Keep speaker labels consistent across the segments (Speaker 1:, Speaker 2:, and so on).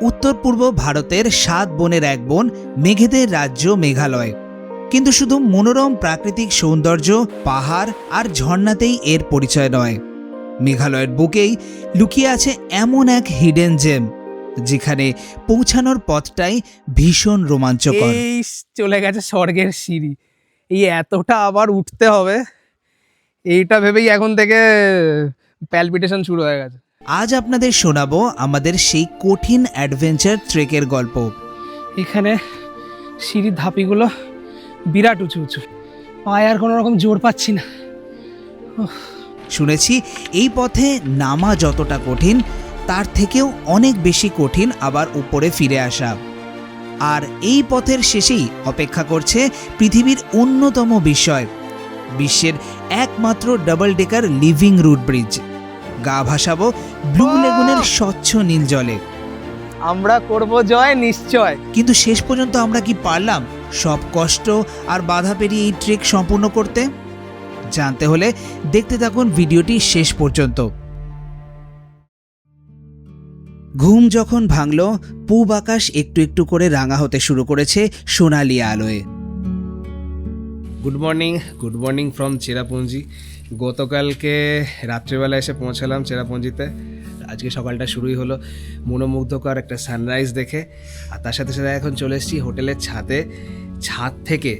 Speaker 1: উত্তর পূর্ব ভারতের 7 বনের এক বন, মেঘেদের রাজ্য মেঘালয়। কিন্তু শুধু মনোরম প্রাকৃতিক সৌন্দর্য, পাহাড় আর ঝর্ণাতেই এর পরিচয় নয়। মেঘালয়ের বুকেই লুকিয়ে আছে এমন এক হিডেন জেম, যেখানে পৌঁছানোর পথটাই ভীষণ রোমাঞ্চকর।
Speaker 2: এই চলে গেছে স্বর্গের সিঁড়ি, এই এতটা আবার উঠতে হবে, এইটা ভেবেই এখন থেকে প্যালপিটেশন শুরু হয়ে গেছে।
Speaker 1: আজ আপনাদের শোনাবো আমাদের সেই কঠিন অ্যাডভেঞ্চার ট্রেকের গল্প।
Speaker 2: এখানে সিঁড়ির ধাপিগুলো বিরাট উঁচু উঁচু, পায়ে আর কোনো রকম জোর পাচ্ছি না।
Speaker 1: শুনেছি এই পথে নামা যতটা কঠিন, তার থেকেও অনেক বেশি কঠিন আবার উপরে ফিরে আসা। আর এই পথের শেষেই অপেক্ষা করছে পৃথিবীর অন্যতম বিস্ময়, বিশ্বের একমাত্র double decker living root bridge. গা ভাসাবো ব্লু লেগুনের স্বচ্ছ নীল জলে।
Speaker 2: আমরা করব জয় নিশ্চয়।
Speaker 1: কিন্তু শেষ পর্যন্ত আমরা কি পারলাম সব কষ্ট আর বাধা পেরিয়ে এই ট্রেক সম্পূর্ণ করতে? জানতে হলে দেখতে থাকুন ভিডিওটি শেষ পর্যন্ত। ঘুম যখন ভাঙল, পূব আকাশ একটু একটু করে রাঙা হতে শুরু করেছে সোনালি আলোয়।
Speaker 2: Good morning from Cherrapunji. গতকালকে রাত্রিবেলা এসে পৌঁছালাম চেরাপুঞ্জিতে। আজকে সকালটা শুরুই হলো মনোমুগ্ধকর একটা সানরাইজ দেখে, আর তার সাথে সাথে এখন চলে এসেছি হোটেলের ছাদে। ছাদ থেকে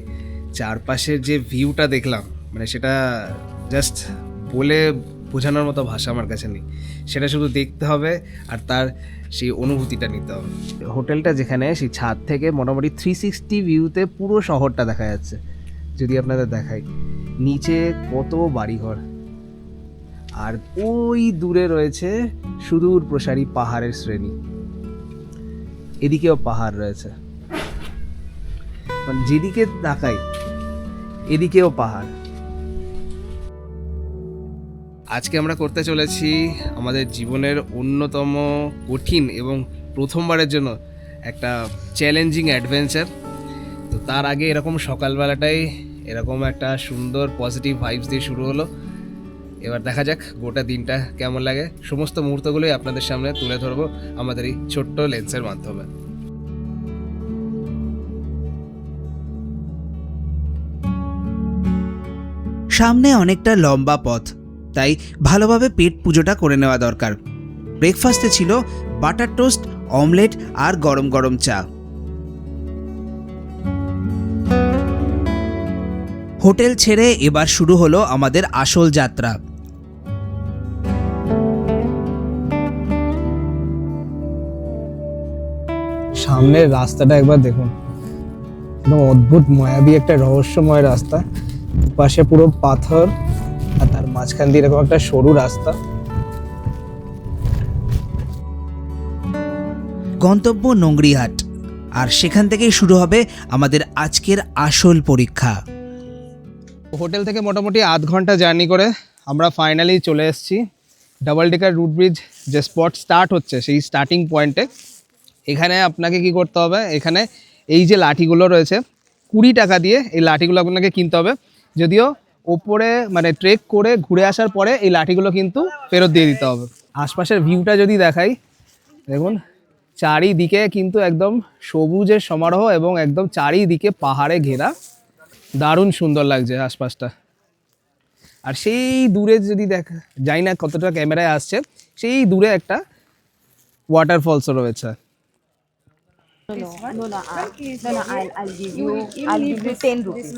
Speaker 2: চারপাশের যে ভিউটা দেখলাম, মানে সেটা জাস্ট বলে বোঝানোর মতো ভাষা আমার কাছে নেই। সেটা শুধু দেখতে হবে আর তার সেই অনুভূতিটা নিতে হবে। হোটেলটা যেখানে, সেই ছাদ থেকে মোটামুটি 360 ভিউতে পুরো শহরটা দেখা যাচ্ছে। যদি আপনাদের দেখাই, নিচে কত বাড়িঘর, আর ওই দূরে রয়েছে সুদূর প্রসারী পাহাড়ের শ্রেণী। এদিকেও পাহাড় রয়েছে, মানে যেদিকে তাকাই এদিকেও পাহাড়। আজকে আমরা করতে চলেছি আমাদের জীবনের অন্যতম কঠিন এবং প্রথমবারের জন্য একটা চ্যালেঞ্জিং অ্যাডভেঞ্চার। তো তার আগে এরকম সকালবেলাটাই এরকম একটা সুন্দর পজিটিভ ভাইবস দিয়ে শুরু হলো। এবার দেখা যাক গোটা দিনটা কেমন লাগে। সমস্ত মুহূর্তগুলোই আপনাদের সামনে তুলে ধরবো আমাদের এই ছোট্ট লেন্সের মাধ্যমে।
Speaker 1: সামনে অনেকটা লম্বা পথ, তাই ভালোভাবে পেট পুজোটা করে নেওয়া দরকার। ব্রেকফাস্টে ছিল বাটার টোস্ট, অমলেট আর গরম গরম চা। হোটেল ছেড়ে এবার শুরু হলো আমাদের আসল যাত্রা।
Speaker 2: সামনের রাস্তাটা একবার দেখুন, একদম অদ্ভুত মায়াবী একটা রহস্যময় রাস্তা। পাশে পুরো পাথর আর তার মাঝখান দিয়ে এরকম একটা সরু রাস্তা।
Speaker 1: গন্তব্য নোংরিহাট, আর সেখান থেকেই শুরু হবে আমাদের আজকের আসল পরীক্ষা।
Speaker 2: হোটেল থেকে মোটামুটি আধ ঘন্টা জার্নি করে আমরা ফাইনালি চলে এসেছি ডাবল ডেকার রুট ব্রিজ যে স্পট স্টার্ট হচ্ছে সেই স্টার্টিং পয়েন্টে। এখানে আপনাকে কি করতে হবে, এখানে এই যে লাঠিগুলো রয়েছে 20 টাকা দিয়ে এই লাঠিগুলো আপনাকে কিনতে হবে। যদিও ওপরে মানে ট্রেক করে ঘুরে আসার পরে এই লাঠিগুলো কিন্তু ফেরত দিয়ে দিতে হবে। আশপাশের ভিউটা যদি দেখাই, দেখুন চারিদিকে কিন্তু একদম সবুজের সমারোহ এবং একদম চারিদিকে পাহাড়ে ঘেরা, দারুণ সুন্দর লাগছে আশপাশটা। আর সেই দূরে যদি দেখা যাই না কতটা ক্যামেরায় আসছে, সেই দূরে একটা ওয়াটারফলসও রয়েছে।
Speaker 3: I'll give you 10 rupees.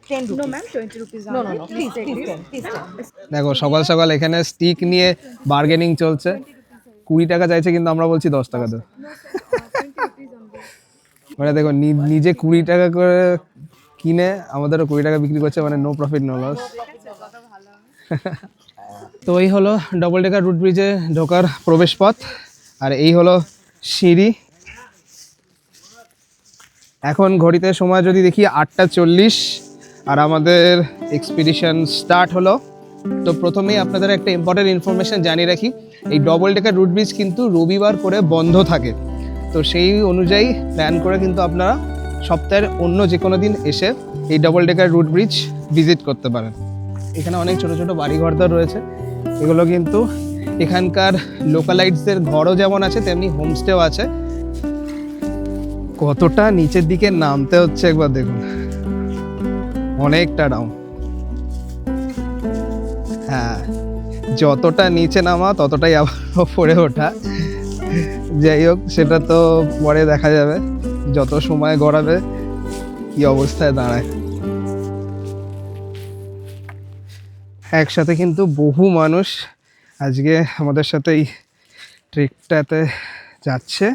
Speaker 3: 10 rupees. No, ma'am, 20 rupees. No, please, please.
Speaker 2: দেখো সকাল সকাল এখানে স্টিক নিয়ে বার্গেনিং চলছে। 20 টাকা চাইছে, কিন্তু আমরা বলছি 10 টাকা দেবো। মানে দেখো নিজে 20 টাকা করে কিনে আমাদেরও 20 টাকা বিক্রি করছে, মানে নো প্রফিট নো লস। তো এই হলো ডাবল ডেকার রুট ব্রিজে ঢোকার প্রবেশ পথ, আর এই হলো সিঁড়ি। এখন ঘড়িতে সময় যদি দেখি 8:40, আর আমাদের এক্সপিডিশন স্টার্ট হলো। তো প্রথমেই আপনাদের একটা ইম্পর্টেন্ট ইনফরমেশন জানিয়ে রাখি, এই ডবল ডেকার রুট ব্রিজ কিন্তু রবিবার করে বন্ধ থাকে। তো সেই অনুযায়ী প্ল্যান করে কিন্তু আপনারা সপ্তাহের অন্য যে কোনো দিন এসে এই double decker root bridge visit করতে পারেন। এখানে অনেক ছোট ছোট বাড়িঘরদর রয়েছে, এগুলো কিন্তু এখানকার লোকালাইটসদের ঘরও যেমন আছে তেমনি হোমস্টেও আছে। কতটা নিচের দিকে নামতে হচ্ছে একবার দেখুন, অনেকটা ডাউন। হ্যাঁ, যতটা নিচে নামা ততটাই আবার ওপরে ওঠা। যাই হোক, সেটা তো পরে দেখা যাবে, যত সময় গড়াবে কি অবস্থায় দাঁড়ায়। একসাথে কিন্তু বহু মানুষ আজকে আমাদের সাথে এই ট্রেকটাতে যাচ্ছে।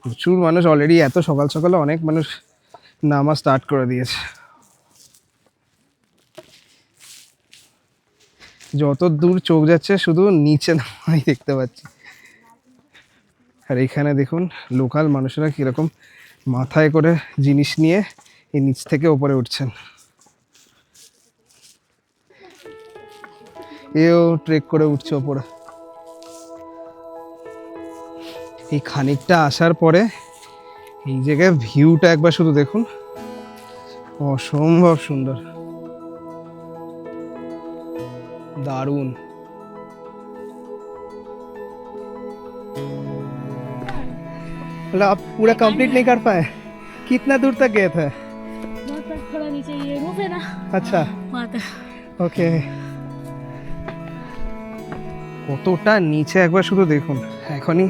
Speaker 2: প্রচুর মানুষ অলরেডি, এত সকাল সকালে অনেক মানুষ নামা স্টার্ট করে দিয়েছে। যত দূর চোখ যাচ্ছে শুধু নিচে নামাই দেখতে পাচ্ছি। আর এখানে দেখুন লোকাল মানুষেরা কীরকম মাথায় করে জিনিস নিয়ে এই নিচ থেকে ওপরে উঠছেন। এও ট্রেক করে উঠছে ওপরে। এই খানিকটা আসার পরে এই জায়গায় ভিউটা একবার শুধু দেখুন, অসম্ভব সুন্দর, দারুণ। मतलब आप पूरा कंप्लीट नहीं कर पाए? कितना दूर तक गए थे?
Speaker 4: बहुत तक थोड़ा नीचे ये रूफ है ना,
Speaker 2: अच्छा,
Speaker 4: वहाँ तक।
Speaker 2: ওকে। কতটা নিচে একবার শুধু দেখুন। এখনই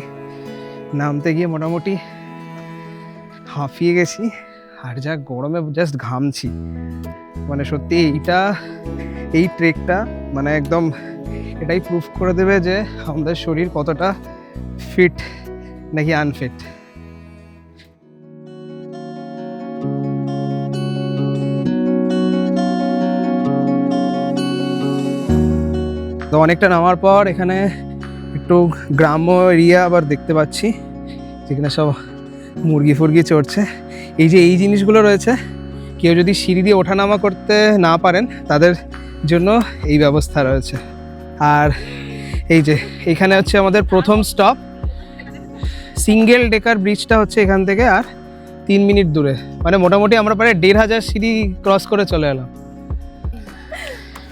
Speaker 2: নামতে গিয়ে মোটামুটি হাঁফিয়ে গেছি, আর যা গরমে জাস্ট ঘামছি। মানে সত্যি এই ট্রেকটা মানে একদম এটাই প্রুফ করে দেবে যে আমাদের শরীর কতটা ফিট নাকি আনফিট। তো অনেকটা নামার পর এখানে একটু গ্রাম্য এরিয়া আবার দেখতে পাচ্ছি, যেখানে সব মুরগি ফুরগি চড়ছে। এই জিনিসগুলো রয়েছে, কেউ যদি সিঁড়ি দিয়ে ওঠানামা করতে না পারেন তাদের জন্য এই ব্যবস্থা রয়েছে। আর এই যে এখানে হচ্ছে আমাদের প্রথম স্টপ, সিঙ্গেল ডেকার ব্রিজটা হচ্ছে এখান থেকে আর 3 মিনিট দূরে। মানে মোটামুটি আমরা প্রায় 1500 সিঁড়ি ক্রস করে চলে এলাম।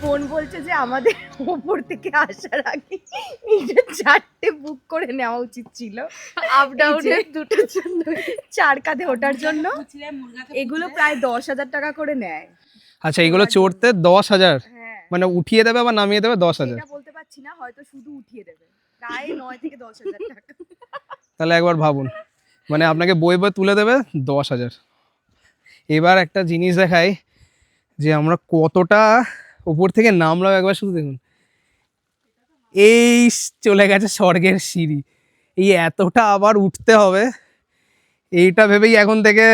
Speaker 3: ফোন বলছে যে আমাদের উপর থেকে আসার আগে এইটা 4টে বুক করে নেওয়া উচিত ছিল, আপ ডাউনে দুটোর জন্য, 4 কাঁধে ওঠার জন্য। এগুলো প্রায় 10,000 টাকা করে নেয়।
Speaker 2: আচ্ছা, এইগুলো চড়তে 10,000?
Speaker 3: হ্যাঁ,
Speaker 2: মানে উঠিয়ে দেবে বা নামিয়ে দেবে 10,000?
Speaker 3: এটা বলতে পারছি না, হয়তো শুধু উঠিয়ে দেবে, প্রায় 9 থেকে 10,000 টাকা।
Speaker 2: তাহলে একবার ভাবুন, মানে আপনাকে বই তুলে দেবে 10,000। এবার একটা জিনিস দেখাই যে আমরা কতটা উপর থেকে নামলাম, একবার শুধু দেখুন। এই চলে গেছে স্বর্গের সিঁড়ি, এই এতটা আবার উঠতে হবে, এইটা ভেবেই এখন থেকে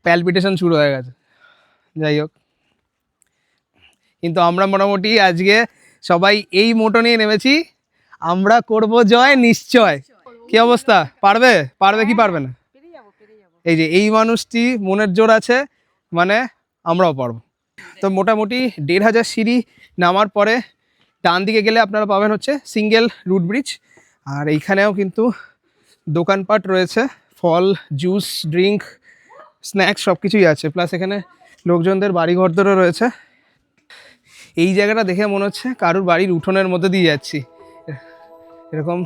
Speaker 2: প্যালপিটেশন শুরু হয়ে গেছে। যাই হোক, কিন্তু আমরা মোটামুটি আজকে সবাই এই মোটো নিয়ে নেমেছি, আমরা করব জয় নিশ্চয়। কি অবস্থা, পারবে কি পারবে না? এই যে এই মানুষটি মনের জোর আছে, মানে আমরাও পারবো। তো মোটামুটি 1,500 সিঁড়ি নামার পরে ডান দিকে গেলে আপনারা পাবেন হচ্ছে সিঙ্গেল রুট ব্রিজ। আর এইখানেও কিন্তু দোকানপাট রয়েছে, ফল, জুস, ড্রিঙ্ক, স্ন্যাক্স সব কিছুই আছে। প্লাস এখানে লোকজনদের বাড়িঘরদেরও রয়েছে। এই জায়গাটা দেখে মনে হচ্ছে কারুর বাড়ির উঠোনের মধ্যে দিয়ে যাচ্ছি, এরকম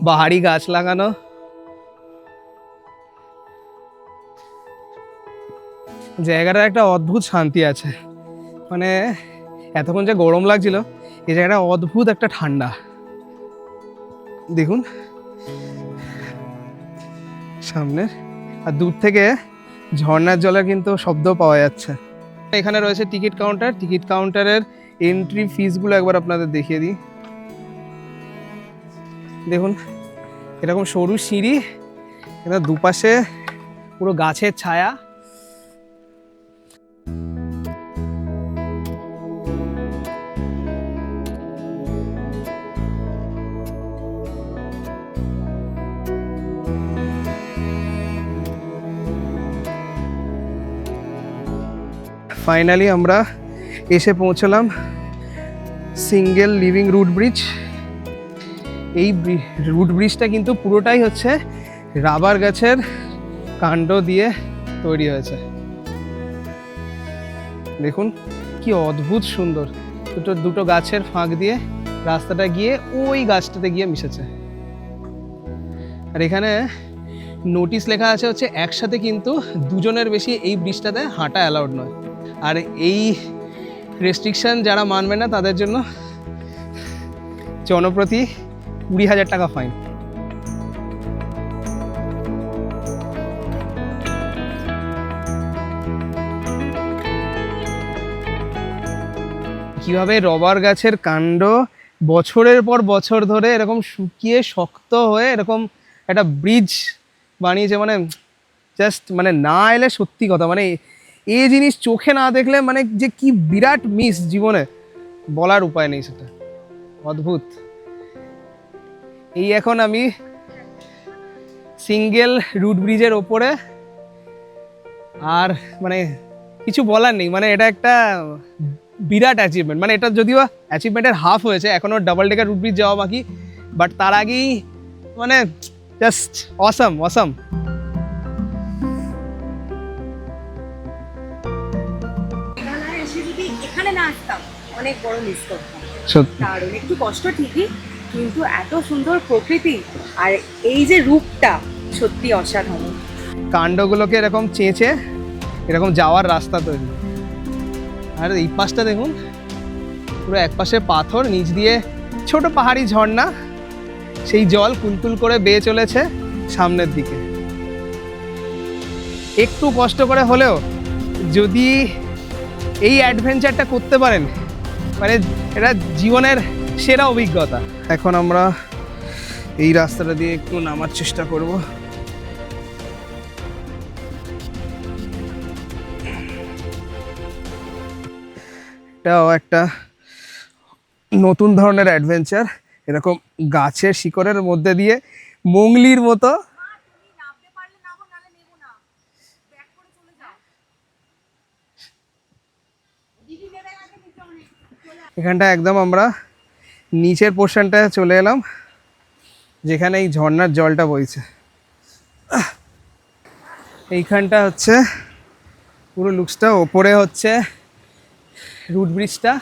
Speaker 2: বাহারি গাছ লাগানো। জায়গাটার একটা অদ্ভুত শান্তি আছে, মানে এতক্ষণ যে গরম লাগছিল, এই জায়গাটা অদ্ভুত একটা ঠান্ডা। দেখুন সামনে, আর দূর থেকে ঝর্ণার জলের কিন্তু শব্দ পাওয়া যাচ্ছে। এখানে রয়েছে টিকিট কাউন্টার, টিকিট কাউন্টারের এন্ট্রি ফিসগুলো একবার আপনাদের দেখিয়ে দিই। দেখুন এরকম সরু সিঁড়ি, এটা দুপাশে পুরো গাছের ছায়া। ফাইনালি আমরা এসে পৌঁছলাম সিঙ্গেল লিভিং রুট ব্রিজ। এই রুট ব্রিজটা কিন্তু পুরোটাই হচ্ছে রাবার গাছের কাণ্ড দিয়ে তৈরি হয়েছে। দেখুন কি অদ্ভুত সুন্দর, দুটো গাছের ফাঁক দিয়ে রাস্তাটা গিয়ে ওই গাছটাতে গিয়ে মিশেছে। আর এখানে নোটিশ লেখা আছে হচ্ছে একসাথে কিন্তু দুজনের বেশি এই ব্রিজটাতে হাঁটা অ্যালাউড নয়। আর এই রেস্ট্রিকশন যারা মানবে না তাদের জন্য জনপ্রতি 20,000 টাকা ফাইন। কিভাবে রবার গাছের কাণ্ড বছরের পর বছর ধরে এরকম শুকিয়ে শক্ত হয়ে এরকম একটা ব্রিজ বানিয়েছে, মানে জাস্ট মানে না এলে সত্যি কথা, মানে এই জিনিস চোখে না দেখলে মানে যে কি বিরাট মিস জীবনে বলার উপায় নেই, সেটা অদ্ভুত। এই এখন আমি সিঙ্গেল রুট ব্রিজের ওপরে, আর মানে কিছু বলার নেই, মানে এটা একটা বিরাট অ্যাচিভমেন্ট। মানে এটা যদিও অ্যাচিভমেন্টের হাফ হয়েছে, এখনও ডাবল ডেকার রুট ব্রিজ যাওয়া বাকি, বাট তার আগেই মানে জাস্ট অসাম অসাম।
Speaker 3: এখানে না আসতাম অনেক বড় মিস করতাম,
Speaker 2: সত্যি
Speaker 3: কারণ একটু কষ্ট ঠিকই, কিন্তু এত সুন্দর প্রকৃতি আর এই যে রূপটা সত্যি অসাধারণ।
Speaker 2: কাণ্ডগুলোকে এরকম চেঁচে এরকম যাওয়ার রাস্তা তৈরি। আর এই পাশটা দেখুন, পুরো এক পাশে পাথর, নিচ দিয়ে ছোট পাহাড়ি ঝর্ণা, সেই জল কুলকুল করে বেয়ে চলেছে সামনের দিকে। একটু কষ্ট করে হলেও যদি এই অ্যাডভেঞ্চারটা করতে পারেন, মানে এটা জীবনের সেরা অভিজ্ঞতা। এখন আমরা এই রাস্তাটা দিয়ে একটু নামার চেষ্টা করব। এটাও একটা নতুন ধরনের অ্যাডভেঞ্চার, এরকম গাছের শিকড়ের মধ্যে দিয়ে মংলির মতো। এখানটা একদম আমরা নিচের পোর্শনটায় চলে এলাম, যেখানে এই ঝর্ণার জলটা বইছে। এইখানটা হচ্ছে পুরো লুকসটা, ওপরে হচ্ছে রুট ব্রিজটা,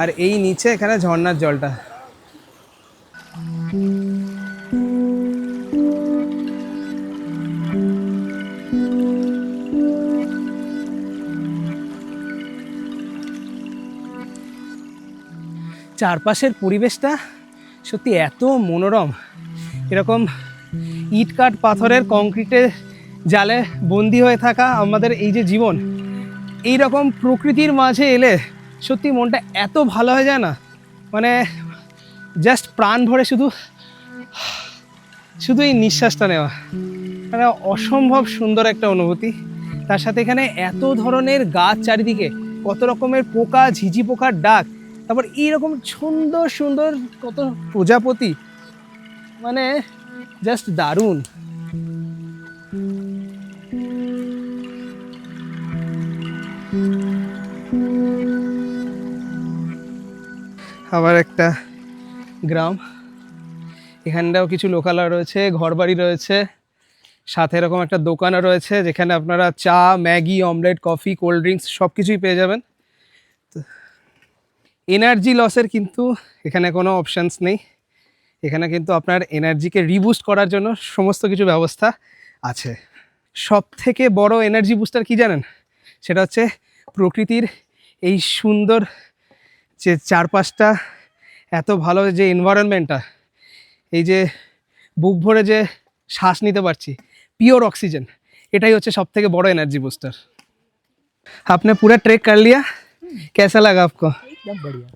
Speaker 2: আর এই নিচে এখানে ঝর্ণার জলটা। চারপাশের পরিবেশটা সত্যি এত মনোরম, এরকম ইট কাঠ পাথরের কংক্রিটের জালে বন্দি হয়ে থাকা আমাদের এই যে জীবন, এই রকম প্রকৃতির মাঝে এলে সত্যি মনটা এত ভালো হয়ে যায় না, মানে জাস্ট প্রাণ ভরে শুধু শুধু এই নিঃশ্বাসটা নেওয়া, মানে অসম্ভব সুন্দর একটা অনুভূতি। তার সাথে এখানে এত ধরনের গাছ চারিদিকে, কত রকমের পোকা, ঝিঝি পোকার ডাক, তারপর এইরকম সুন্দর সুন্দর কত প্রজাপতি, মানে জাস্ট দারুণ। আবার একটা গ্রাম, এখানটাও কিছু লোকালয় রয়েছে, ঘরবাড়ি রয়েছে, সাথে এরকম একটা দোকানও রয়েছে যেখানে আপনারা চা, Maggi, omelette, coffee, cold drinks সব কিছুই পেয়ে যাবেন। এনার্জি লসের কিন্তু এখানে কোনো অপশানস নেই, এখানে কিন্তু আপনার এনার্জিকে রিবুস্ট করার জন্য সমস্ত কিছু ব্যবস্থা আছে। সব থেকে বড় এনার্জি বুস্টার কি জানেন? সেটা হচ্ছে প্রকৃতির এই সুন্দর যে চারপাশটা, এত ভালো যে এনভায়রনমেন্টটা, এই যে বুক ভরে যে শ্বাস নিতে পারছি, পিওর অক্সিজেন, এটাই হচ্ছে সব থেকে বড় एनर्जी बूस्टर। आपने पूरा ट्रैक कर लिया, कैसा लगा आपको?
Speaker 5: एकदम बढ़िया।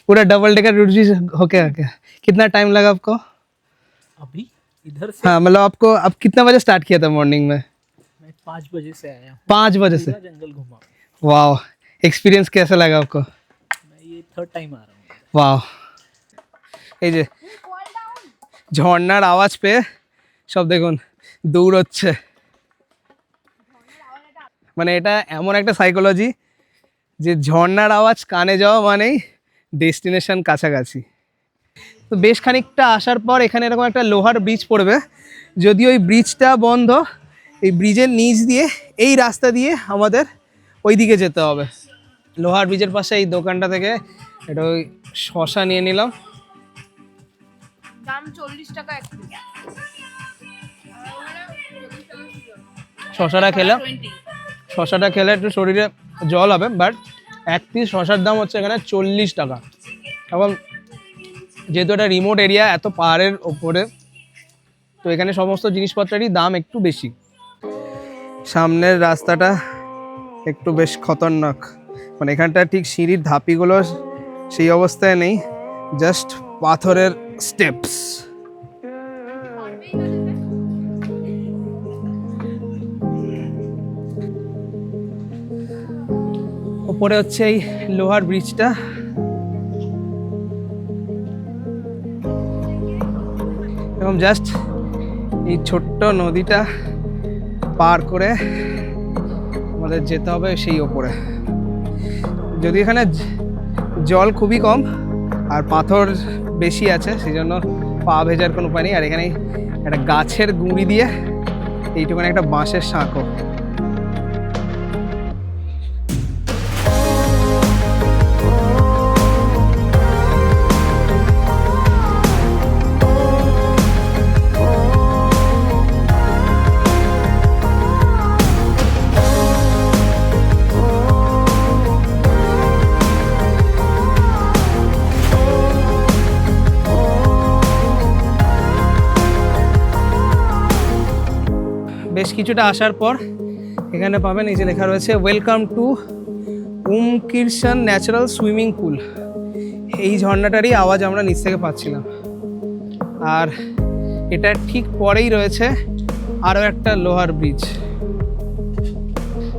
Speaker 2: पूरा डबल डेकर रूट भी होके आ गया। कितना टाइम लगा आपको?
Speaker 5: अभी इधर से
Speaker 2: हाँ मतलब आपको अब कितना बजे स्टार्ट किया था मॉर्निंग में?
Speaker 5: मैं 5 बजे से आया हूँ,
Speaker 2: 5 बजे से।
Speaker 5: पूरा जंगल घुमा।
Speaker 2: वाह, एक्सपीरियंस कैसा लगा आपको?
Speaker 5: मैं ये 3rd टाइम आ रहा हूँ।
Speaker 2: वाह, এই যে ঝর্ণার আওয়াজ পেয়ে সব দেখুন দৌড়চ্ছে, মানে এটা এমন একটা সাইকোলজি যে ঝর্ণার আওয়াজ কানে যাওয়া মানেই ডেস্টিনেশন কাছাকাছি। তো বেশ খানিকটা আসার পর এখানে এরকম একটা লোহার ব্রিজ পড়বে, যদিও ওই ব্রিজটা বন্ধ, এই ব্রিজের নিচ দিয়ে এই রাস্তা দিয়ে আমাদের ওই দিকে যেতে হবে। লোহার ব্রিজের পাশে এই দোকানটা থেকে এটা ওই শশা নিয়ে নিলাম,
Speaker 3: দাম 40 টাকা এক পিস।
Speaker 2: শশাটা খেলে একটু শরীরে জল হবে, বাট এক পিস শশার দাম হচ্ছে এখানে 40 টাকা। এবং যেহেতু এটা রিমোট এরিয়া, এত পাহাড়ের ওপরে, তো এখানে সমস্ত জিনিসপত্রেরই দাম একটু বেশি। সামনের রাস্তাটা একটু বেশ খতরনাক, মানে এখানটা ঠিক সিঁড়ির ধাপিগুলো সেই অবস্থায় নেই, জাস্ট পাথরের স্টেপস। ওপরে হচ্ছে এই লোহার ব্রিজটা, এবং জাস্ট এই ছোট্ট নদীটা পার করে আমাদের যেতে হবে সেই ওপরে। যদি এখানে জল খুবই কম আর পাথর বেশি আছে, সেই জন্য পা ভেজার কোনো উপায় নেই। আর এখানে একটা গাছের গুঁড়ি দিয়ে এইটুখানে একটা বাঁশের সাঁকো। বেশ কিছুটা আসার পর এখানে পাবেন এই যে লেখা রয়েছে welcome to Umkirshon natural swimming pool. এই ঝর্ণাটারই আওয়াজ আমরা নিচ থেকে পাচ্ছিলাম। আর এটার ঠিক পরেই রয়েছে আরও একটা লোহার ব্রিজ,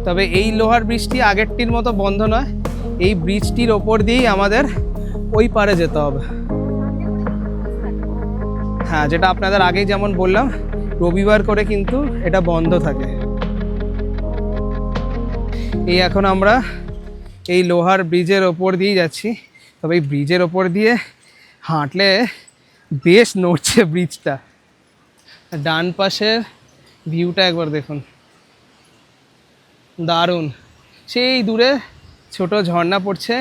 Speaker 2: তবে এই লোহার ব্রিজটি আগেরটির মতো বন্ধ নয়, এই ব্রিজটির ওপর দিয়েই আমাদের ওই পারে যেতে হবে। হ্যাঁ, যেটা আপনাদের আগেই যেমন বললাম, রবিবার করে কিন্তু এটা বন্ধ থাকে। এই এখন আমরা এই লোহার ব্রিজের ওপর দিয়ে যাচ্ছি, তবে এই ব্রিজের ওপর দিয়ে হাঁটলে বেশ নড়ছে ব্রিজটা। ডান পাশের ভিউটা একবার দেখুন, দারুণ। সেই দূরে ছোট ঝর্ণা পড়ছে,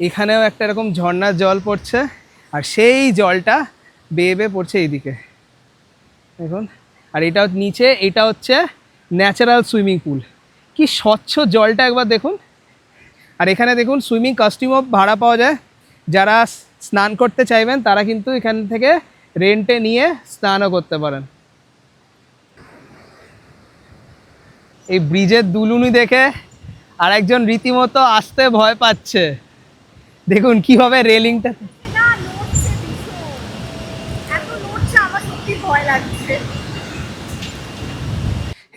Speaker 2: এখানেও একটা এরকম ঝর্ণার জল পড়ছে, আর সেই জলটা বেয়ে বেয়ে পড়ছে এইদিকে দেখুন। আর এটা নিচে, এটা হচ্ছে ন্যাচারাল সুইমিং পুল। কি স্বচ্ছ জলটা একবার দেখুন। আর এখানে দেখুন সুইমিং কস্টিউমও ভাড়া পাওয়া যায়। যারা স্নান করতে চাইবেন তারা কিন্তু এখান থেকে রেন্টে নিয়ে স্নানও করতে পারেন। এই ব্রিজের দুলুনি দেখে আর একজন রীতিমতো আসতে ভয় পাচ্ছে। দেখুন কিভাবে রেলিংটা
Speaker 3: না, নড়ছে ভীষণ, এত নড়ছে আমার সত্যি ভয় লাগছে।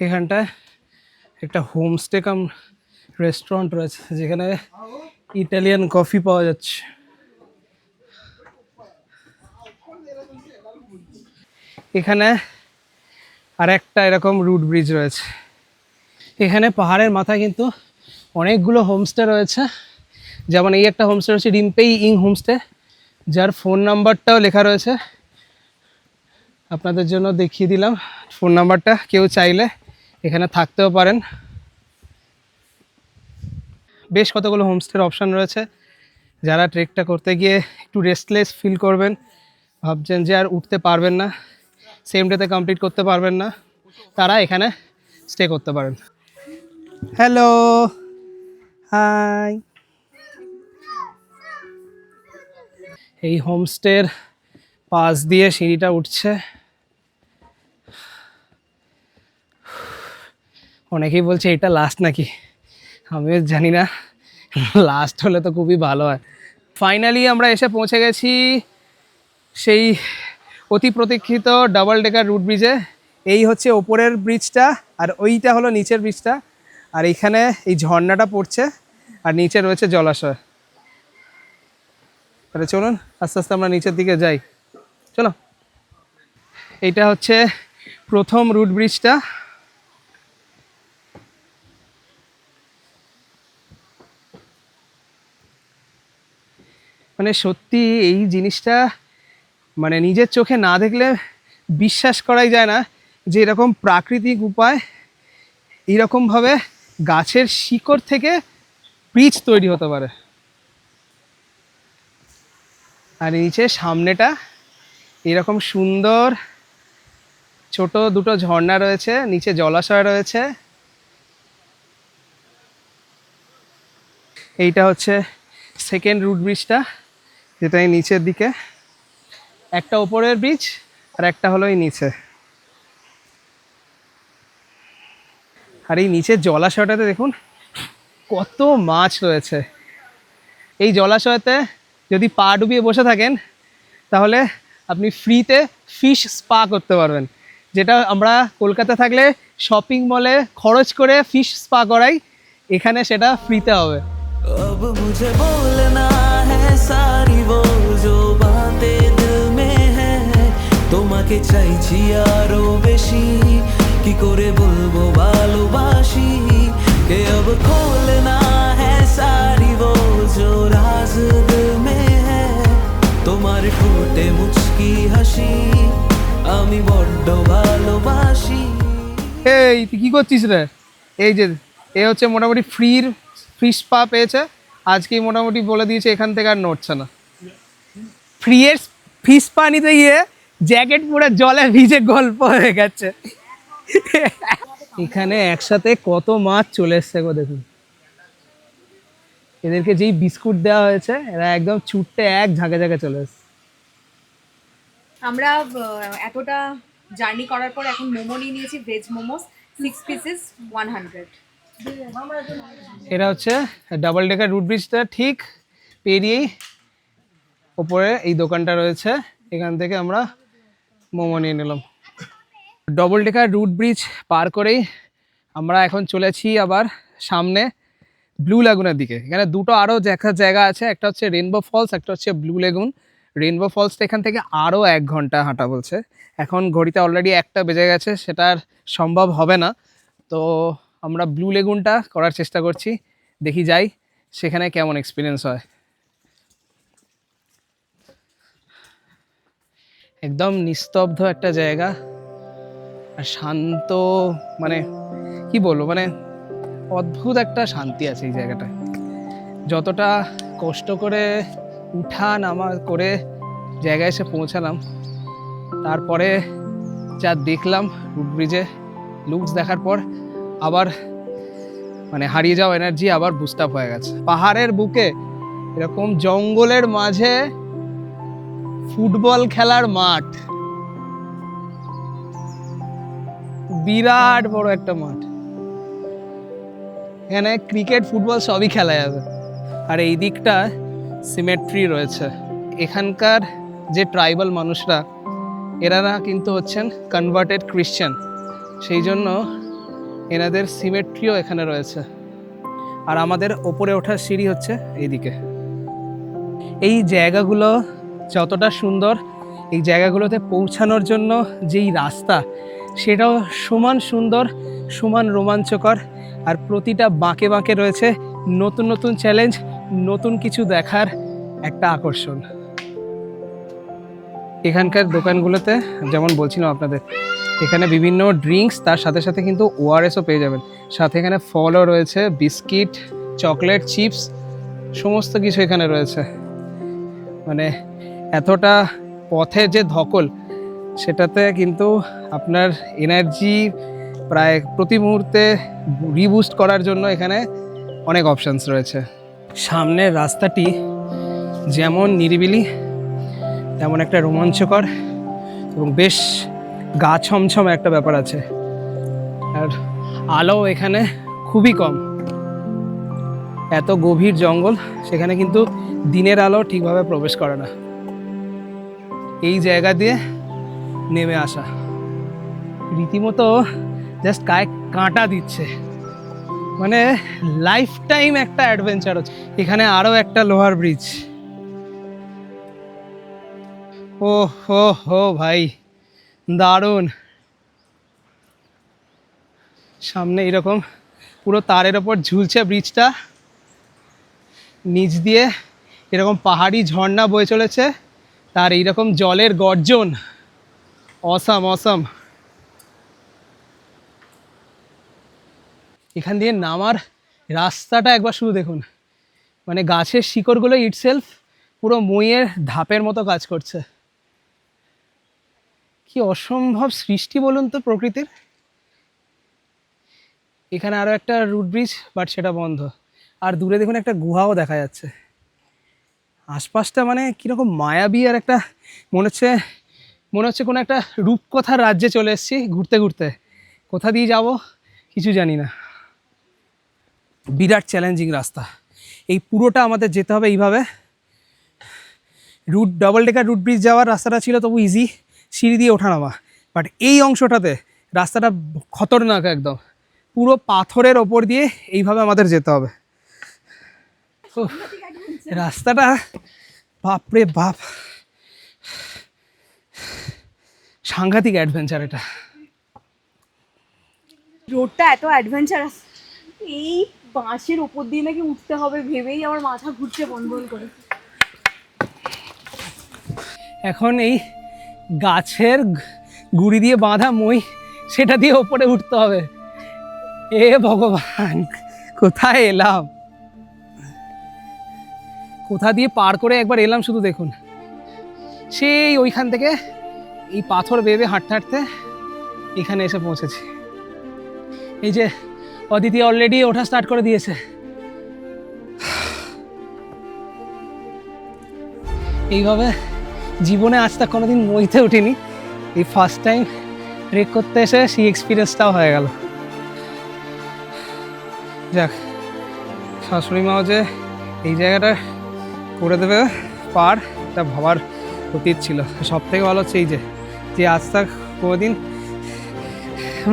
Speaker 2: এখানটায় একটা হোমস্টে কাম রেস্টুরেন্ট রয়েছে, যেখানে ইটালিয়ান কফি পাওয়া যাচ্ছে। এখানে আর একটা এরকম রুট ব্রিজ রয়েছে। এখানে পাহাড়ের মাথায় কিন্তু অনেকগুলো হোমস্টে রয়েছে, যেমন এই একটা হোমস্টে রয়েছে রিম্পেই ইং হোমস্টে, যার ফোন নাম্বারটাও লেখা রয়েছে। আপনাদের জন্য দেখিয়ে দিলাম ফোন নাম্বারটা, কেউ চাইলে এখানে থাকতেও পারেন। বেশ কতগুলো হোমস্টের অপশান রয়েছে। যারা ট্রেকটা করতে গিয়ে একটু রেস্টলেস ফিল করবেন, ভাবছেন যে আর উঠতে পারবেন না, সেম ডেতে কমপ্লিট করতে পারবেন না, তারা এখানে স্টে করতে পারেন। Hello, hi. এই হোমস্টের পাশ দিয়ে সিঁড়িটা উঠছে। অনেকেই বলছে এটা লাস্ট নাকি, আমিও জানি না, লাস্ট হলে তো খুবই ভালো হয়। ফাইনালি আমরা এসে পৌঁছে গেছি সেই অতি প্রতীক্ষিত ডাবল ডেকার রুট ব্রিজে। এই হচ্ছে ওপরের ব্রিজটা, আর ওইটা হলো নিচের ব্রিজটা। আর এইখানে এই ঝর্ণাটা পড়ছে, আর নিচে রয়েছে জলাশয়। তাহলে চলুন আস্তে আস্তে আমরা নিচের দিকে যাই, চলো। এইটা হচ্ছে প্রথম রুট ব্রিজটা। মানে সত্যি এই জিনিসটা মানে নিজের চোখে না দেখলে বিশ্বাস করাই যায় না যে এরকম প্রাকৃতিক উপায় এইরকমভাবে গাছের শিকড় থেকে ব্রিজ তৈরি হতে পারে। আর নিচে সামনেটা এরকম সুন্দর ছোট দুটো ঝর্ণা রয়েছে, নিচে জলাশয় রয়েছে। এইটা হচ্ছে সেকেন্ড রুট ব্রিজটা, যেটা এই নিচের দিকে, একটা ওপরের ব্রিজ আর একটা হলো এই নিচে। আর এই নিচের জলাশয়টাতে দেখুন কত মাছ রয়েছে। এই জলাশয়তে যদি পা ডুবিয়ে বসে থাকেন তাহলে আপনি ফ্রিতে ফিশ স্পা করতে পারবেন, যেটা আমরা কলকাতা থাকলে শপিং মলে খরচ করে ফিশ স্পা করাই, এখানে সেটা ফ্রিতে হবে।
Speaker 6: अब मुझे बोलना है सारी वो जो बातें दिल में है, তোমাকে চাইছি আরো বেশি, কি করে বলবো ভালোবাসি, কে अब खोलना है सारी वो जो राज दिल में है, তোমার ঠোঁটে মুচকি হাসি আমি বড্ড ভালোবাসি।
Speaker 2: এই তুই কী করছিস রে? এই যে এ হচ্ছে মোটামুটি ফিশ স্পা পেয়েছে, আজকেই মোটামুটি বলে দিয়েছে এখান থেকে আর নড়ছে না। ফ্রিয়ের ফিশ স্পা নিতে গিয়ে জ্যাকেট পুরো জলে ভিজে গল্প হয়ে গেছে। এখানে একসাথে কত মাছ চলে এসছে গো, দেখুন। এদেরকে যেই বিস্কুট দেওয়া হয়েছে এরা একদম ছুটতে এক ঝাঁকে ঝাঁকে চলে এসছে।
Speaker 3: আমরা এতটা জার্নি করার পর এখন মোমো নিয়ে নিয়েছি, ভেজ মোমোস 6 পিসেস 100।
Speaker 2: এটা হচ্ছে ডাবল ডেকার রুট ব্রিজটা ঠিক পেরিয়েই ওপরে এই দোকানটা রয়েছে, এখান থেকে আমরা মোমো নিয়ে নিলাম। ডবল ডেকার রুট ব্রিজ পার করেই আমরা এখন চলেছি আবার সামনে ব্লু লেগুনের দিকে। এখানে দুটো আরও দেখার জায়গা আছে, একটা হচ্ছে রেনবো ফলস, একটা হচ্ছে ব্লু লেগুন। রেনবো ফলসটা এখান থেকে আরও 1 ঘন্টা হাঁটা বলছে, এখন ঘড়িতে অলরেডি 1টা বেজে গেছে, সেটা আর সম্ভব হবে না। তো আমরা ব্লু লেগুনটা করার চেষ্টা করছি, দেখি যাই সেখানে কেমন এক্সপিরিয়েন্স হয়। একদম নিস্তব্ধ একটা জায়গা আর শান্ত, মানে কি বলবো, মানে অদ্ভুত একটা শান্তি আছে এই জায়গাটায়। যতটা কষ্ট করে উঠা নামা করে জায়গায় এসে পৌঁছালাম, তারপরে যা দেখলাম রুট ব্রিজে লুকস দেখার পর আবার মানে হারিয়ে যাওয়া এনার্জি আবার বুস্ট আপ হয়ে গেছে। পাহাড়ের বুকে এরকম জঙ্গলের মাঝে ফুটবল খেলার মাঠ, বিরাট বড় একটা মাঠ, এখানে ক্রিকেট ফুটবল সবই খেলা যাবে। আর এই দিকটা সিমেট্রি রয়েছে। এখানকার যে ট্রাইবাল মানুষরা এনারা কিন্তু হচ্ছেন কনভার্টেড ক্রিশ্চান, সেই জন্য এনাদের সিমেট্রিও এখানে রয়েছে। আর আমাদের ওপরে ওঠার সিঁড়ি হচ্ছে এইদিকে। এই জায়গাগুলো যতটা সুন্দর, এই জায়গাগুলোতে পৌঁছানোর জন্য যেই রাস্তা সেটাও সমান সুন্দর, সমান রোমাঞ্চকর। আর প্রতিটা বাঁকে বাঁকে রয়েছে নতুন নতুন চ্যালেঞ্জ, নতুন কিছু দেখার একটা আকর্ষণ। এখানকার দোকানগুলোতে যেমন বলছিলাম আপনাদের, এখানে বিভিন্ন ড্রিঙ্কস, তার সাথে সাথে কিন্তু ওআরএসও পেয়ে যাবেন। সাথে এখানে ফলও রয়েছে, বিস্কিট, চকলেট, চিপস, সমস্ত কিছু এখানে রয়েছে। মানে এতটা পথের যে ধকল, সেটাতে কিন্তু আপনার এনার্জি প্রায় প্রতি মুহূর্তে রিবুস্ট করার জন্য এখানে অনেক অপশানস রয়েছে। সামনের রাস্তাটি যেমন নিরিবিলি তেমন একটা রোমাঞ্চকর এবং বেশ গা ছমছম একটা ব্যাপার আছে। আর আলো এখানে খুবই কম, এত গভীর জঙ্গল, সেখানে কিন্তু দিনের আলো ঠিকভাবে প্রবেশ করে না। এই জায়গা দিয়ে নেমে আসা রীতিমতো জাস্ট গায়ে কাঁটা দিচ্ছে, মানে লাইফ টাইম একটা অ্যাডভেঞ্চার হচ্ছে। এখানে আরও একটা লোহার ব্রিজ, ও হো হো ভাই দারুণ। সামনে এরকম পুরো তারের ওপর ঝুলছে ব্রিজটা, নিচ দিয়ে এরকম পাহাড়ি ঝর্ণা বয়ে চলেছে, তার এইরকম জলের গর্জন, অসাম অসাম। এখান দিয়ে নামার রাস্তাটা একবার শুধু দেখুন, মানে গাছের শিকড়গুলো ইটসেলফ পুরো মইয়ের ধাপের মতো কাজ করছে। কি অসম্ভব সৃষ্টি বলুন তো প্রকৃতির। এখানে আরও একটা রুট ব্রিজ, বাট সেটা বন্ধ। আর দূরে দেখুন একটা গুহাও দেখা যাচ্ছে। আশপাশটা মানে কীরকম মায়াবী, আর একটা মনে হচ্ছে কোনো একটা রূপকথার রাজ্যে চলে এসেছি ঘুরতে ঘুরতে। কোথা দিয়ে যাব কিছু জানি না। বিরাট চ্যালেঞ্জিং রাস্তা। এই পুরোটা আমাদের যেতে হবে এইভাবে। ডাবল ডেকার রুট ব্রিজ যাওয়ার রাস্তাটা ছিল তবু ইজি, সিঁড়ি দিয়ে ওঠা নামা। বাট এই অংশটাতে রাস্তাটা খতরনাক একদম, পুরো পাথরের ওপর দিয়ে এইভাবে আমাদের যেতে হবে। উফ, রাস্তাটা বাপরে বাপ, সাংঘাতিক অ্যাডভেঞ্চার এটা।
Speaker 3: রোডটা এত অ্যাডভেঞ্চারাস, এই বাঁশের ওপর দিয়ে নাকি উঠতে হবে ভেবেই আমার মাথা ঘুরছে বন বন করে।
Speaker 2: এখন এই গাছের গুড়ি দিয়ে বাঁধা মই, সেটা দিয়ে ওপরে উঠতে হবে। এ ভগবান, কোথায় এলাম, কোথা দিয়ে পার করে একবার এলাম শুধু দেখুন। সেই ওইখান থেকে এই পাথর বেয়ে হাঁটতে হাঁটতে এখানে এসে পৌঁছেছি। এই যে অদিতি অলরেডি ওঠা স্টার্ট করে দিয়েছে। এইভাবে জীবনে আজ তাক কোনোদিন মইতে উঠিনি, এই ফার্স্ট টাইম ট্রেক করতে এসে সেই এক্সপিরিয়েন্সটাও হয়ে গেল। যাক, শাশুড়ি মাও যে এই জায়গাটা করে দেবে পার, এটা ভাবার অতীত ছিল। সব থেকে ভালো হচ্ছে এই যে আজ তাক কোনোদিন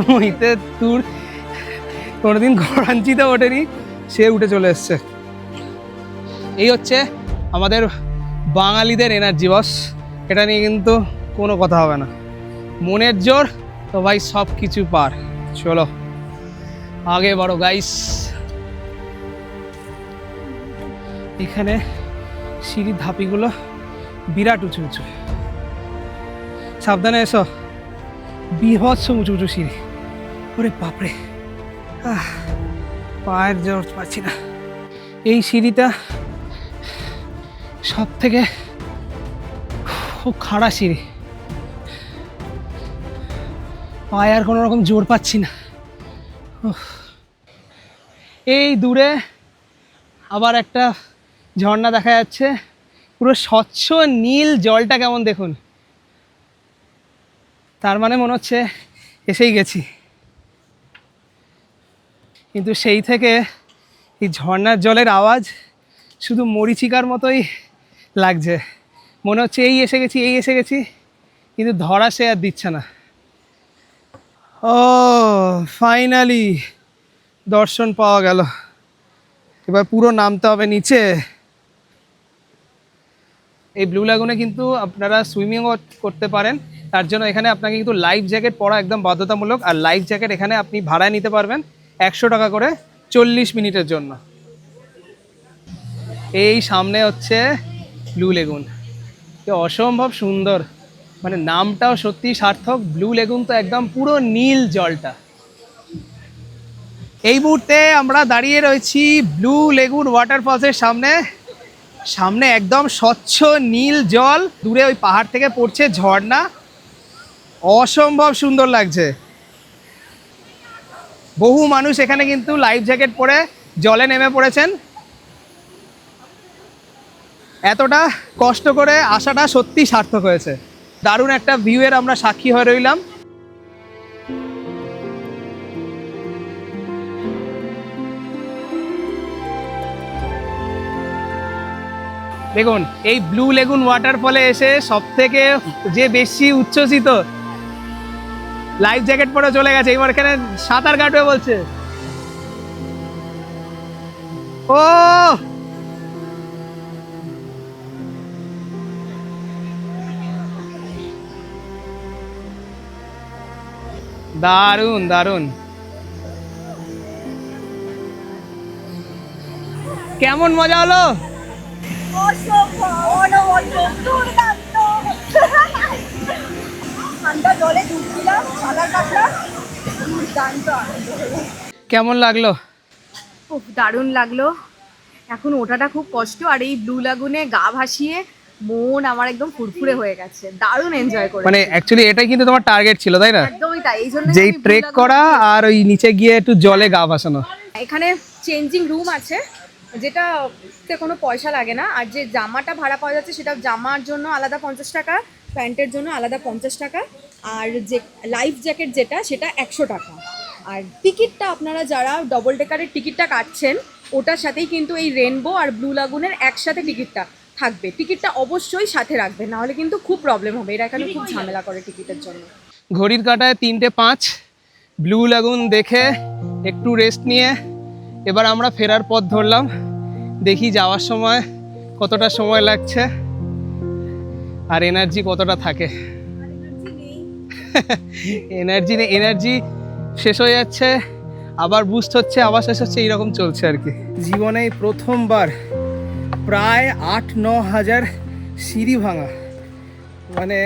Speaker 2: মইতে দূর কোনোদিন গড়াঞ্চিতে ওঠেনি, সে উঠে চলে এসছে। এই হচ্ছে আমাদের বাঙালিদের এনার্জি বস, এটা নিয়ে কিন্তু কোনো কথা হবে না। মনের জোর তো ভাই সব কিছু পার। চলো আগে বড় গাইস। এখানে সিঁড়ির ধাপিগুলো বিরাট উঁচু উঁচু, সাবধানে এসো, বিভৎস উঁচু উঁচু সিঁড়ি। ওরে বাপরে, পায়ের জোর পাচ্ছি না। এই সিঁড়িটা সব থেকে খুব খাড়া সিঁড়ি, পায়ে আর কোনো রকম জোর পাচ্ছি না। এই দূরে আবার একটা ঝর্ণা দেখা যাচ্ছে, পুরো স্বচ্ছ নীল জলটা কেমন দেখুন। তার মানে মনে হচ্ছে এসেই গেছি। কিন্তু সেই থেকে এই ঝর্ণার জলের আওয়াজ শুধু মরীচিকার মতোই লাগছে। মনে হচ্ছে এই এসে গেছি, কিন্তু ধরা সে আর দিচ্ছে না। ও ফাইনালি দর্শন পাওয়া গেল। এবার পুরো নামতে হবে নিচে। এই ব্লু লাগুনে কিন্তু আপনারা সুইমিংও করতে পারেন, তার জন্য এখানে আপনাকে কিন্তু লাইফ জ্যাকেট পরা একদম বাধ্যতামূলক। আর লাইফ জ্যাকেট এখানে আপনি ভাড়ায় নিতে পারবেন 100 টাকা করে 40 মিনিটের জন্য। এই সামনে হচ্ছে ব্লু লেগুন, অসম্ভব সুন্দর, মানে নামটাও সত্যি সার্থক। ব্লু লেগুন তো একদম পুরো নীল জলটা। এই মুহূর্তে আমরা দাঁড়িয়ে রয়েছি ব্লু লেগুন ওয়াটারফলসের সামনে একদম স্বচ্ছ নীল জল, দূরে ওই পাহাড় থেকে পড়ছে ঝর্ণা, অসম্ভব সুন্দর লাগছে। বহু মানুষ এখানে কিন্তু লাইফ জ্যাকেট পরে জলে নেমে পড়েছেন। এতটা কষ্ট করে আসাটা সত্যি সার্থক হয়েছে। দারুণ একটা ভিউয়ের আমরা সাক্ষী হয়ে রইলাম। দেখুন এই ব্লু লেগুন ওয়াটারফলে এসে সব থেকে যে বেশি উচ্ছ্বসিত, লাইফ জ্যাকেট পরে চলে গেছে, এবার এখানে সাঁতার কাটবে বলছে। ও দারুণ দারুণ, কেমন মজা হলো? কেমন লাগলো?
Speaker 3: খুব দারুণ লাগলো। এখন ওঠাটা খুব কষ্ট, আর এই ব্লু লাগুনে গা ভাসিয়ে মন আমার একদম ফুরফুরে হয়ে গেছে, দারুণ এনজয় করে।
Speaker 2: মানে অ্যাকচুয়ালি এটাই কিন্তু তোমার টার্গেট ছিল, তাই না?
Speaker 3: একদমই তাই, এই জন্য
Speaker 2: যেই ট্রেক করা আর ওই নিচে গিয়ে একটু জলে গা ভাসানো।
Speaker 3: এখানে চেঞ্জিং রুম আছে, যেটাতে কোনো পয়সা লাগে না। আর যে জামাটা ভাড়া পাওয়া যাচ্ছে সেটা জামার জন্য আলাদা 50 টাকা, প্যান্টের জন্য আলাদা 50 টাকা, আর যে লাইফ জ্যাকেট যেটা সেটা 100 টাকা। আর টিকিটটা আপনারা যারা ডবল ডেকারের টিকিটটা কাটছেন ওটার সাথেই কিন্তু এই রেনবো আর ব্লু লাগুনের একসাথে টিকিটটা থাকবে। টিকিটটা অবশ্যই সাথে রাখবেন, নাহলে কিন্তু খুব প্রবলেম হবে, এরা এখানে খুব ঝামেলা করে টিকিটের জন্য।
Speaker 2: ঘড়ির কাঁটায় 3:05, ব্লু লাগুন দেখে একটু রেস্ট নিয়ে এবার আমরা ফেরার পথ ধরলাম। দেখি যাওয়ার সময় কতটা সময় লাগছে আর এনার্জি কতটা থাকে। এনার্জি শেষ হয়ে যাচ্ছে, আবার বুস্ট হচ্ছে, আবার শেষ হচ্ছে, এইরকম চলছে আর কি। জীবনে প্রথমবার প্রায় 8-9 হাজার সিঁড়ি ভাঙা, মানে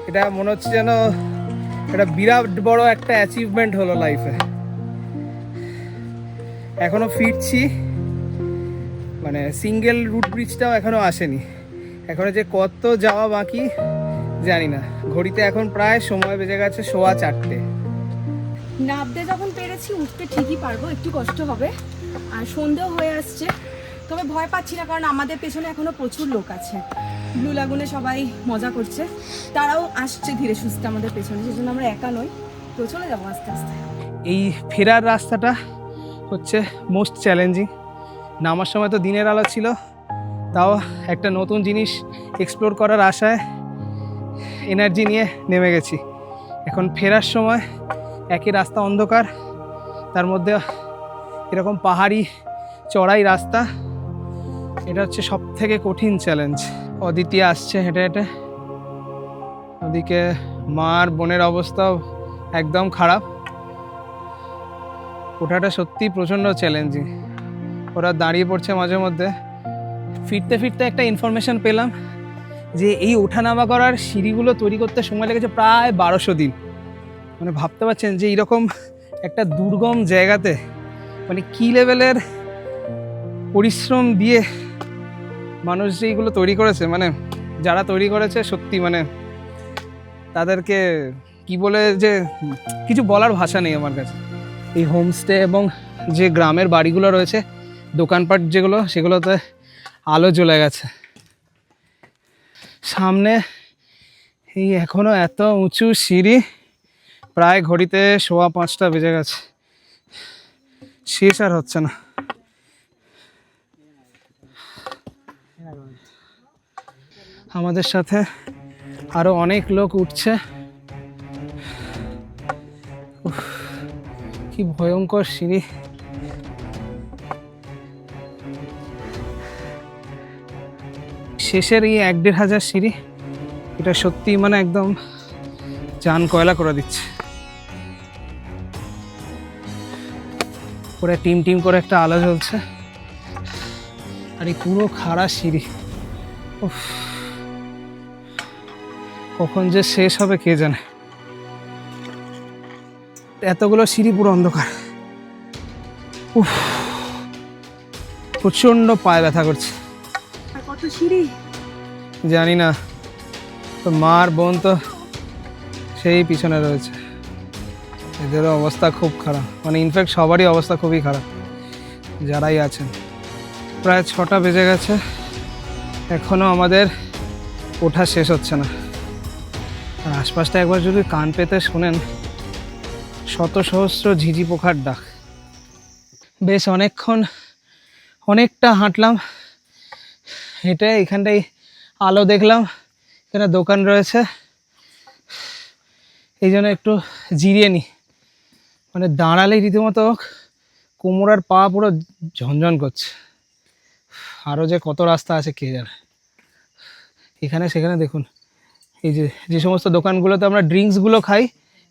Speaker 2: এটা মনে হচ্ছে যেন এটা বিরাট বড় একটা অ্যাচিভমেন্ট হলো লাইফে। এখনো ফিরছি, মানে সিঙ্গেল রুট ব্রিজটাও এখনো আসেনি, এখনো যে কত যাওয়া বাকি জানি না। ঘড়িতে এখন প্রায় সময় বেজে গেছে 4:15।
Speaker 3: নামতে যখন পেরেছি উঠতে ঠিকই পারবো, একটু কষ্ট হবে আর সন্ধেও হয়ে আসছে, তবে ভয় পাচ্ছি না, কারণ আমাদের পেছনে এখনো প্রচুর লোক আছে। ব্লু লাগুনে সবাই মজা করছে, তারাও আসছে ধীরে সুস্থে আমাদের পেছনে, সেজন্য আমরা একা নই, তো চলে যাবো আস্তে আস্তে।
Speaker 2: এই ফেরার রাস্তাটা হচ্ছে মোস্ট চ্যালেঞ্জিং। নামার সময় তো দিনের আলো ছিল, তাও একটা নতুন জিনিস এক্সপ্লোর করার আশায় এনার্জি নিয়ে নেমে গেছি। এখন ফেরার সময় একই রাস্তা অন্ধকার, তার মধ্যে এরকম পাহাড়ি চড়াই রাস্তা, এটা হচ্ছে সব থেকে কঠিন চ্যালেঞ্জ। অদিতি আসছে হেঁটে হেঁটে, ওদিকে মার বোনের অবস্থাও একদম খারাপ। ওঠাটা সত্যি প্রচণ্ড চ্যালেঞ্জিং, ওরা দাঁড়িয়ে পড়ছে মাঝে মধ্যে। ফিরতে ফিরতে একটা ইনফরমেশন পেলাম যে এই ওঠানামা করার সিঁড়িগুলো তৈরি করতে সময় লেগেছে প্রায় 1200 দিন। মানে ভাবতে পারছেন যে এইরকম একটা দুর্গম জায়গাতে মানে কী লেভেলের পরিশ্রম দিয়ে মানুষ যে এইগুলো তৈরি করেছে, মানে যারা তৈরি করেছে সত্যি মানে তাদেরকে কি বলে যে কিছু বলার ভাষা নেই আমার কাছে। এই হোমস্টে এবং যে গ্রামের বাড়িগুলো রয়েছে, দোকানপাট যেগুলো, সেগুলোতে আলো জ্বলে গেছে। সামনে এই এখনো এত উঁচু সিঁড়ি, প্রায় ঘড়িতে 5:15 বেজে গেছে, শেষ আর হচ্ছে না। আমাদের সাথে আরো অনেক লোক উঠছে। উফ, কি ভয়ঙ্কর সিঁড়ি। শেষের এই 1-1.5 হাজার সিঁড়ি, এটা সত্যি মানে একদম জান কয়লা করে দিচ্ছে। পুরো টিম টিম করে একটা আলো জ্বলছে, আর এই পুরো খাড়া সিঁড়ি, উফ, কখন যে শেষ হবে কে জানে। এতগুলো সিঁড়ি পুরো অন্ধকার, উফ, প্রচণ্ড পায়ে ব্যথা করছে।
Speaker 3: আর কত সিঁড়ি
Speaker 2: জানি না, তো মার বোন তো সেই পিছনে রয়েছে, এদেরও অবস্থা খুব খারাপ, মানে ইনফ্যাক্ট সবারই অবস্থা খুবই খারাপ যারাই আছেন। প্রায় 6টা বেজে গেছে, এখনও আমাদের ওঠা শেষ হচ্ছে না। আর আশপাশটা একবার যদি কান পেতে শোনেন, শত সহস্র ঝিঝি পোকার ডাক। বেশ অনেকটা হাঁটলাম, হেঁটে এখানটায় আলো দেখলাম, এখানে দোকান রয়েছে, এই জন্য একটু জিরিয়ে নিই। মানে দাঁড়ালেই রীতিমতো কোমর আর পা পুরো ঝনঝন করছে। আরও যে কত রাস্তা আছে কে জানে। এখানে সেখানে দেখুন, এই যে সমস্ত দোকানগুলোতে আমরা ড্রিঙ্কসগুলো খাই,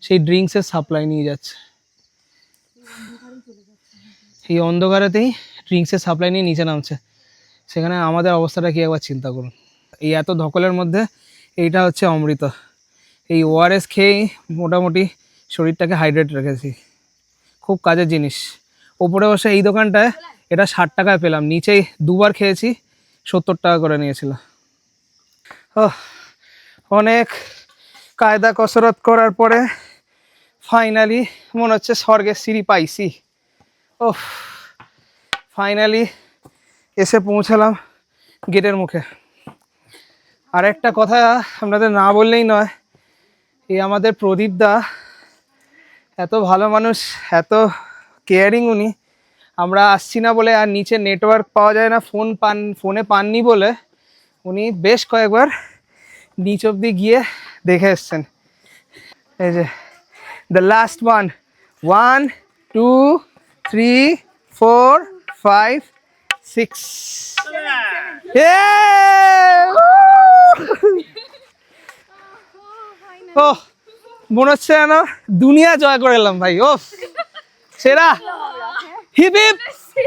Speaker 2: সেই ড্রিঙ্কসের সাপ্লাই নিয়ে যাচ্ছে। এই অন্ধকারেতেই ড্রিঙ্কসের সাপ্লাই নিয়ে নিচে নামছে। সেখানে আমাদের অবস্থাটা কি একবার চিন্তা করুন। এই এত ধকলের মধ্যে এইটা হচ্ছে অমৃত। এই ওআরএস খেয়েই মোটামুটি শরীরটাকে হাইড্রেট রেখেছি, খুব কাজের জিনিস। ওপরে বসে এই দোকানটায় এটা 60 টাকায় পেলাম, নিচেই 2বার খেয়েছি, 70 টাকা করে নিয়েছিল।
Speaker 7: অনেক কায়দা কসরত করার পরে ফাইনালি মনে হচ্ছে স্বর্গের সিঁড়ি পাইছি। ফাইনালি এসে পৌঁছালাম গেটের মুখে। আর একটা কথা আপনাদের না বললেই নয়, এই আমাদের প্রদীপ দা এত ভালো মানুষ, এত কেয়ারিং উনি। আমরা আসছি না বলে আর নিচে নেটওয়ার্ক পাওয়া যায় না, ফোনে পাননি বলে উনি বেশ কয়েকবার নিচ অবধি গিয়ে দেখে এসছেন। এই যে দ্য লাস্ট ওয়ান, 1 2 3 4 5 6 ও মনে হচ্ছে যেন দুনিয়া জয় করে এলাম ভাই। ও সেরা, hip hip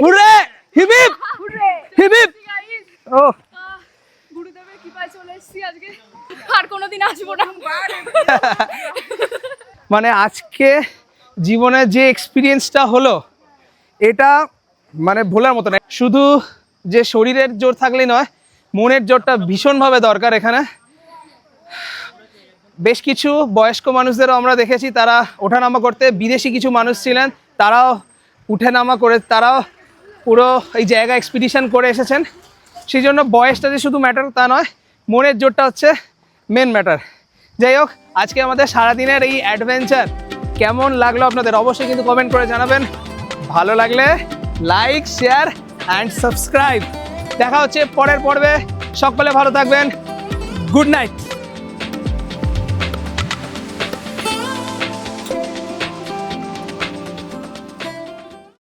Speaker 7: hooray, hip hip hip hip. ও
Speaker 3: গুরুদেবের কৃপায় চলে এসেছি আজকে, আর কোনোদিন আসবো না।
Speaker 7: মানে আজকে জীবনে যে এক্সপিরিয়েন্সটা হলো এটা মানে ভোলার মতো না। শুধু যে শরীরের জোর থাকলেই নয়, মনের জোরটা ভীষণভাবে দরকার এখানে। বেশ কিছু বয়স্ক মানুষদেরও আমরা দেখেছি, তারা ওঠানামা করতে, বিদেশি কিছু মানুষ ছিলেন তারাও উঠে নামা করে, তারাও পুরো এই জায়গা এক্সপিডিশন করে এসেছেন। সেই জন্য বয়সটা যে শুধু ম্যাটার তা নয়, মনের জোরটা হচ্ছে মেন ম্যাটার। যাই হোক, আজকে আমাদের সারাদিনের এই অ্যাডভেঞ্চার কেমন লাগলো আপনাদের অবশ্যই কিন্তু কমেন্ট করে জানাবেন। ভালো লাগলে লাইক, শেয়ার অ্যান্ড সাবস্ক্রাইব। দেখা হচ্ছে পরের পর্বে। সকলে ভালো থাকবেন। Good night.